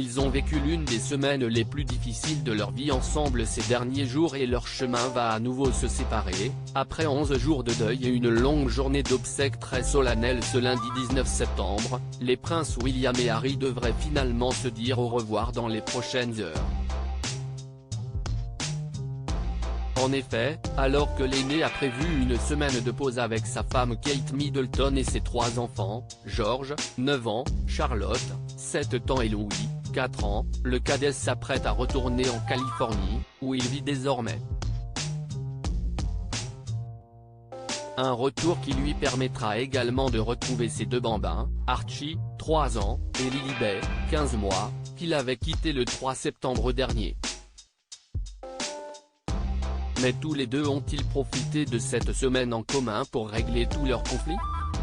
Ils ont vécu l'une des semaines les plus difficiles de leur vie ensemble ces derniers jours et leur chemin va à nouveau se séparer, après 11 jours de deuil et une longue journée d'obsèques très solennelle ce lundi 19 septembre, les princes William et Harry devraient finalement se dire au revoir dans les prochaines heures. En effet, alors que l'aîné a prévu une semaine de pause avec sa femme Kate Middleton et ses 3 enfants, George, 9 ans, Charlotte, 7 ans et Louis, 4 ans, le cadet s'apprête à retourner en Californie, où il vit désormais. Un retour qui lui permettra également de retrouver ses 2 bambins, Archie, 3 ans, et Lilibet, 15 mois, qu'il avait quitté le 3 septembre dernier. Mais tous les deux ont-ils profité de cette semaine en commun pour régler tous leurs conflits ?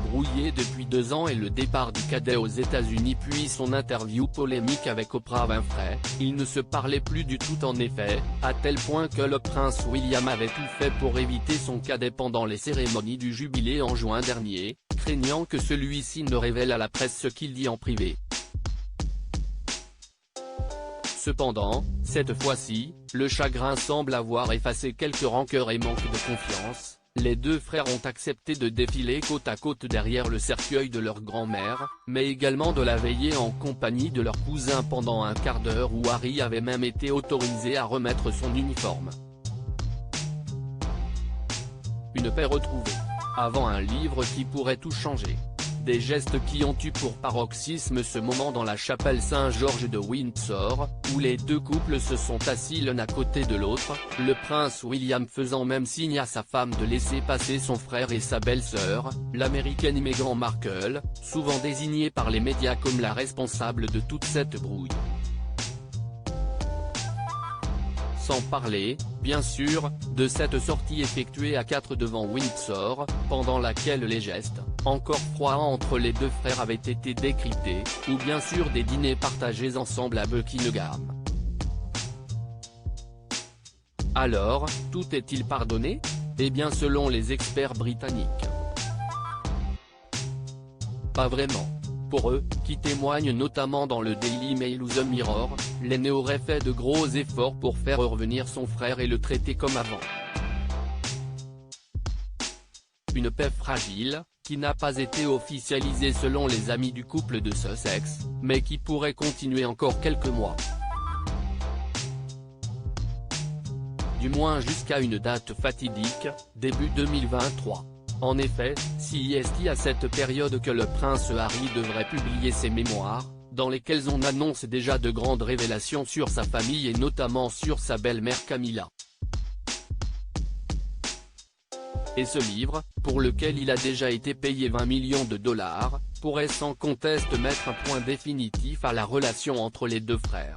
Brouillés depuis 2 ans et le départ du cadet aux États-Unis puis son interview polémique avec Oprah Winfrey, ils ne se parlaient plus du tout en effet, à tel point que le prince William avait tout fait pour éviter son cadet pendant les cérémonies du jubilé en juin dernier, craignant que celui-ci ne révèle à la presse ce qu'il dit en privé. Cependant, cette fois-ci, le chagrin semble avoir effacé quelques rancœurs et manque de confiance. Les 2 frères ont accepté de défiler côte à côte derrière le cercueil de leur grand-mère, mais également de la veiller en compagnie de leur cousin pendant un quart d'heure où Harry avait même été autorisé à remettre son uniforme. Une paix retrouvée. Avant un livre qui pourrait tout changer. Des gestes qui ont eu pour paroxysme ce moment dans la chapelle Saint-Georges de Windsor, où les 2 couples se sont assis l'un à côté de l'autre, le prince William faisant même signe à sa femme de laisser passer son frère et sa belle-sœur, l'américaine Meghan Markle, souvent désignée par les médias comme la responsable de toute cette brouille. Sans parler, bien sûr, de cette sortie effectuée à 4 devant Windsor, pendant laquelle les gestes, encore froids entre les 2 frères avaient été décryptés, ou bien sûr des dîners partagés ensemble à Buckingham. Alors, tout est-il pardonné ? Eh bien selon les experts britanniques. Pas vraiment. Pour eux, qui témoignent notamment dans le Daily Mail ou The Mirror, l'aîné aurait fait de gros efforts pour faire revenir son frère et le traiter comme avant. Une paix fragile, qui n'a pas été officialisée selon les amis du couple de Sussex, mais qui pourrait continuer encore quelques mois. Du moins jusqu'à une date fatidique, début 2023. En effet, c'est à cette période que le prince Harry devrait publier ses mémoires, dans lesquels on annonce déjà de grandes révélations sur sa famille et notamment sur sa belle-mère Camilla. Et ce livre, pour lequel il a déjà été payé 20 millions de dollars, pourrait sans conteste mettre un point définitif à la relation entre les 2 frères.